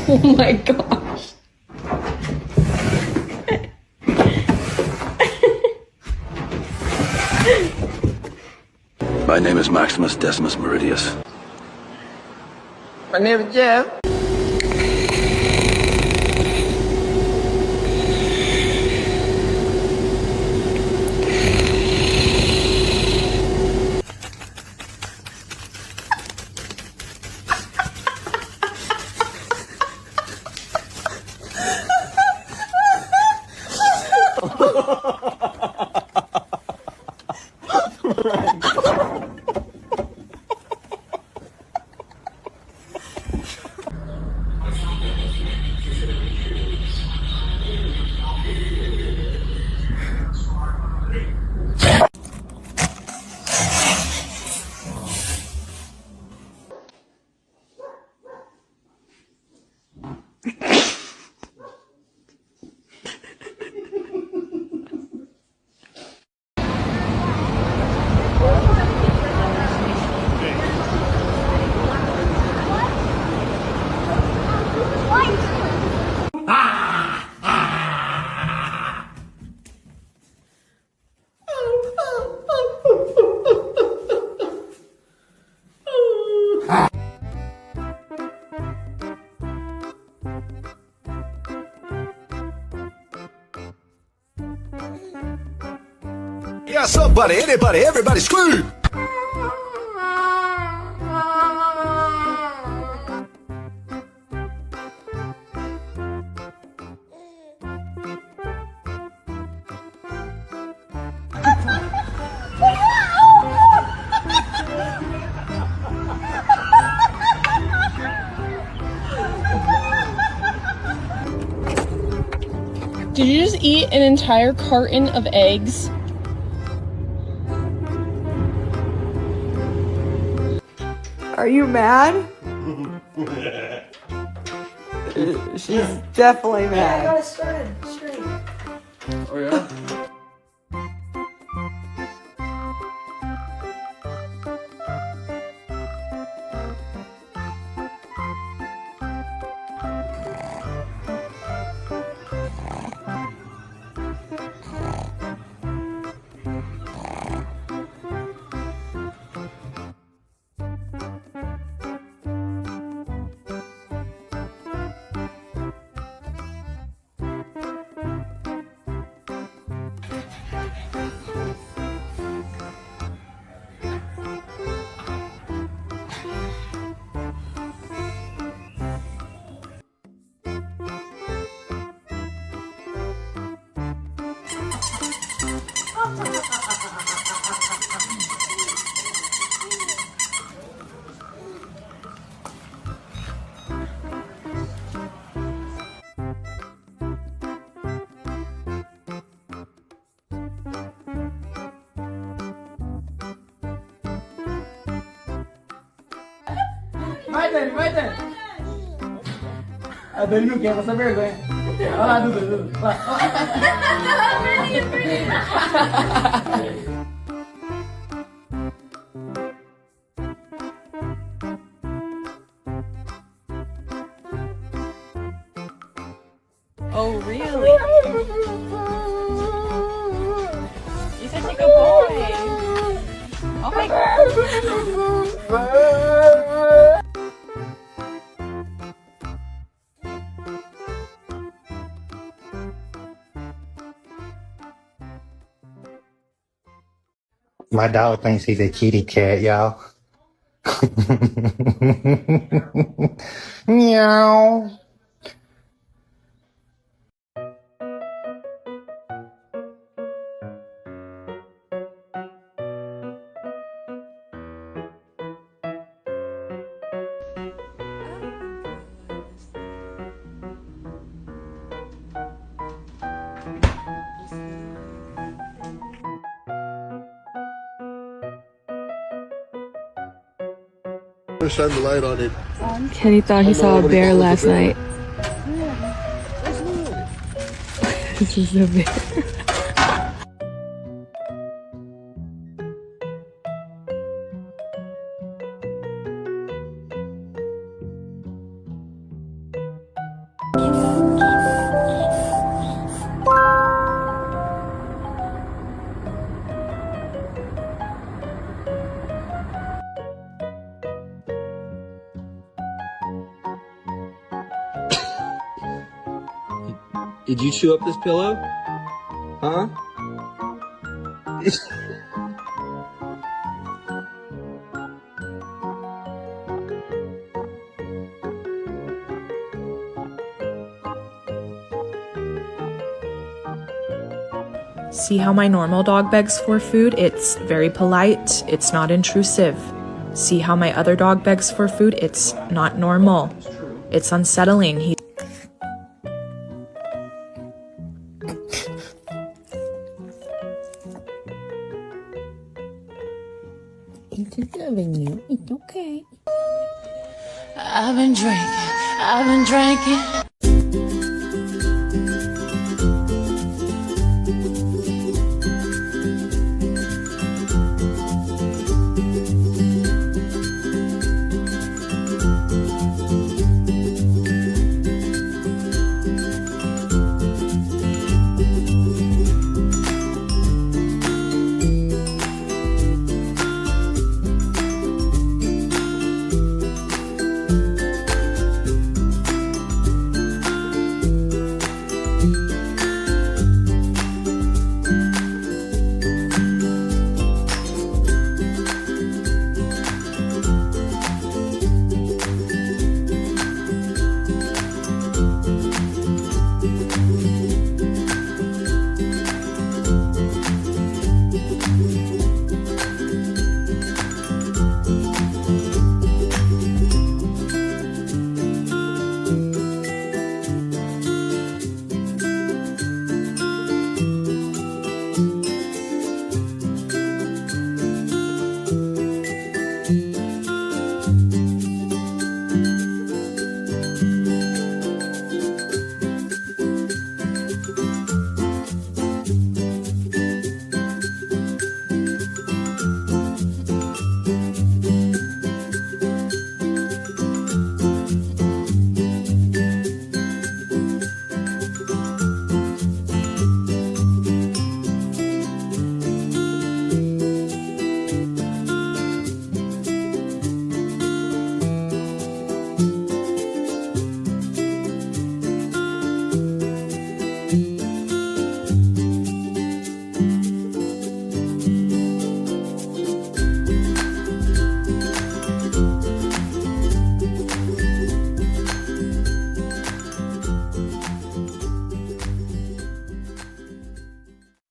Oh my gosh. My name is Maximus Decimus Meridius. My name is Jeff. Yeah, somebody, anybody, everybody scream! Did you just eat an entire carton of eggs? Are you mad? She's definitely mad. I got it started straight. Oh yeah? My turn. Dali no quer, passa vergonha. Olha lá, Dudu. Oh, really? You're such a good boy. Oh my god. My dog thinks he's a kitty cat, y'all. Meow. Shine the light on it. Kenny thought he saw a bear last night. This is a bear. Did you chew up this pillow? Huh? See how my normal dog begs for food? It's very polite, it's not intrusive. See how my other dog begs for food? It's not normal. It's unsettling. It's loving you. It's okay. I've been drinking.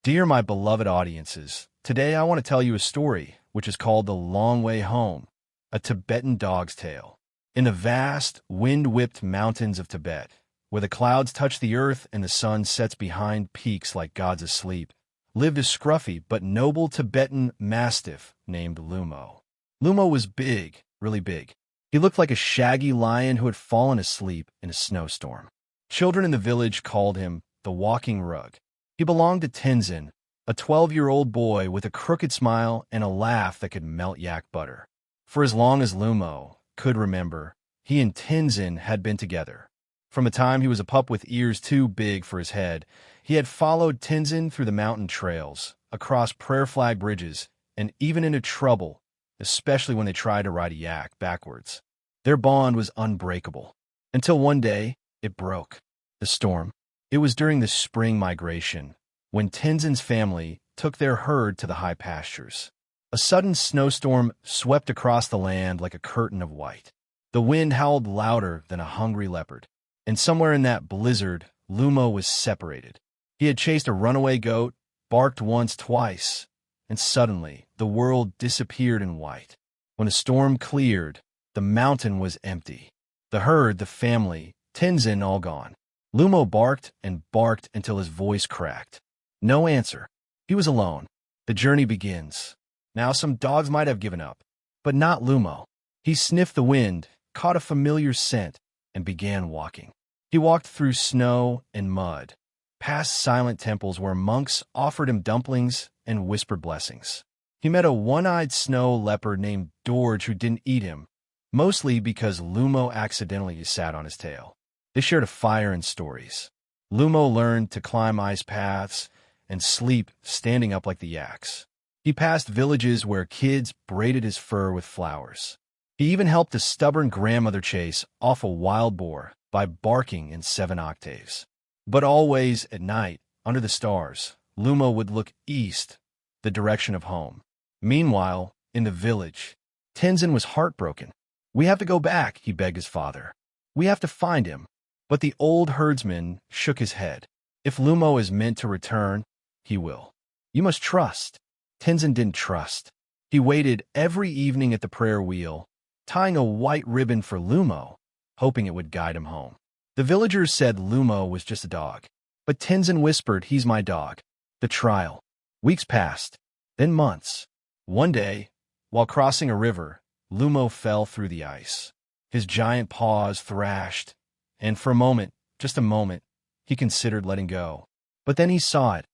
Dear my beloved audiences, today I want to tell you a story which is called The Long Way Home, a Tibetan dog's tale. In the vast, wind-whipped mountains of Tibet, where the clouds touch the earth and the sun sets behind peaks like gods asleep, lived a scruffy but noble Tibetan mastiff named Lumo. Lumo was big, really big. He looked like a shaggy lion who had fallen asleep in a snowstorm. Children in the village called him the walking rug. He belonged to Tenzin, a 12-year-old boy with a crooked smile and a laugh that could melt yak butter. For as long as Lumo could remember, he and Tenzin had been together. From the time he was a pup with ears too big for his head, he had followed Tenzin through the mountain trails, across prayer flag bridges, and even into trouble, especially when they tried to ride a yak backwards. Their bond was unbreakable, until one day it broke. The storm. It was during the spring migration, when Tenzin's family took their herd to the high pastures. A sudden snowstorm swept across the land like a curtain of white. The wind howled louder than a hungry leopard, and somewhere in that blizzard, Lumo was separated. He had chased a runaway goat, barked once, twice, and suddenly the world disappeared in white. When the storm cleared, the mountain was empty. The herd, the family, Tenzin all gone. Lumo barked and barked until his voice cracked. No answer. He was alone. The journey begins. Now some dogs might have given up, but not Lumo. He sniffed the wind, caught a familiar scent, and began walking. He walked through snow and mud, past silent temples where monks offered him dumplings and whispered blessings. He met a one-eyed snow leopard named Dorge who didn't eat him, mostly because Lumo accidentally sat on his tail. They shared a fire and stories. Lumo learned to climb ice paths and sleep standing up like the yaks. He passed villages where kids braided his fur with flowers. He even helped a stubborn grandmother chase off a wild boar by barking in 7 octaves. But always at night, under the stars, Lumo would look east, the direction of home. Meanwhile, in the village, Tenzin was heartbroken. "We have to go back," he begged his father. "We have to find him." But the old herdsman shook his head. "If Lumo is meant to return, he will. You must trust." Tenzin didn't trust. He waited every evening at the prayer wheel, tying a white ribbon for Lumo, hoping it would guide him home. The villagers said Lumo was just a dog. But Tenzin whispered, "He's my dog." The trial. Weeks passed, then months. One day, while crossing a river, Lumo fell through the ice. His giant paws thrashed, and for a moment, just a moment, he considered letting go. But then he saw it,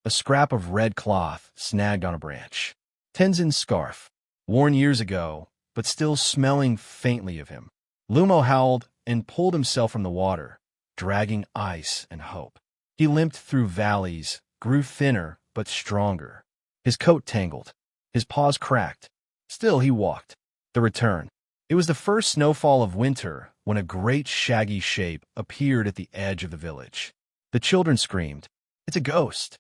a scrap of red cloth snagged on a branch. Tenzin's scarf, worn years ago, but still smelling faintly of him. Lumo howled and pulled himself from the water, dragging ice and hope. He limped through valleys, grew thinner but stronger. His coat tangled, his paws cracked. Still he walked. The return. It was the first snowfall of winter when a great shaggy shape appeared at the edge of the village. The children screamed, "It's a ghost!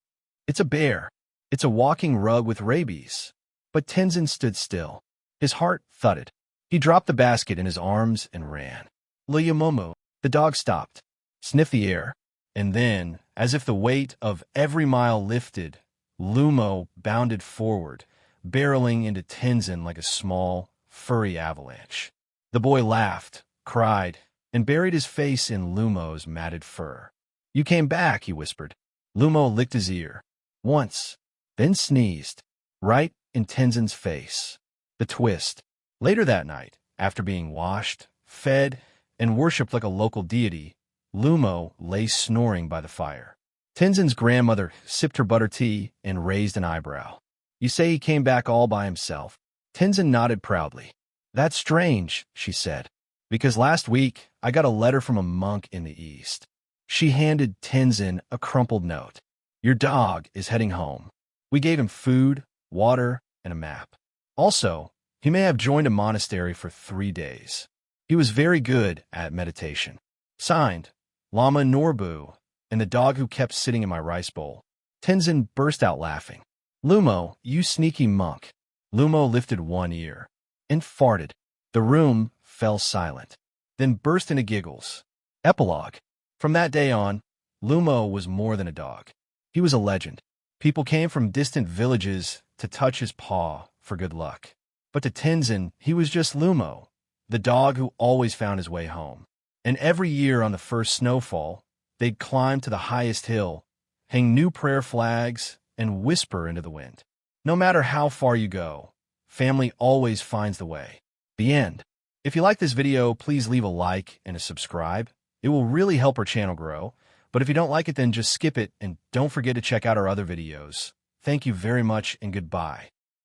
It's a bear! It's a walking rug with rabies!" But Tenzin stood still. His heart thudded. He dropped the basket in his arms and ran. Luyamomo, the dog, stopped, sniffed the air, and then, as if the weight of every mile lifted, Lumo bounded forward, barreling into Tenzin like a small, furry avalanche. The boy laughed, cried, and buried his face in Lumo's matted fur. "You came back," he whispered. Lumo licked his ear. Once, then sneezed, right in Tenzin's face. The twist. Later that night, after being washed, fed, and worshipped like a local deity, Lumo lay snoring by the fire. Tenzin's grandmother sipped her butter tea and raised an eyebrow. "You say he came back all by himself?" Tenzin nodded proudly. "That's strange," she said, "because last week I got a letter from a monk in the east." She handed Tenzin a crumpled note. "Your dog is heading home. We gave him food, water, and a map. Also, he may have joined a monastery for 3 days. He was very good at meditation. Signed, Lama Norbu, and the dog who kept sitting in my rice bowl." Tenzin burst out laughing. "Lumo, you sneaky monk." Lumo lifted one ear and farted. The room fell silent, then burst into giggles. Epilogue. From that day on, Lumo was more than a dog. He was a legend. People came from distant villages to touch his paw for good luck. But to Tenzin, he was just Lumo, the dog who always found his way home. And every year on the first snowfall, they'd climb to the highest hill, hang new prayer flags, and whisper into the wind. No matter how far you go, family always finds the way. The end. If you like this video, please leave a like and a subscribe. It will really help our channel grow. But if you don't like it, then just skip it and don't forget to check out our other videos. Thank you very much and goodbye.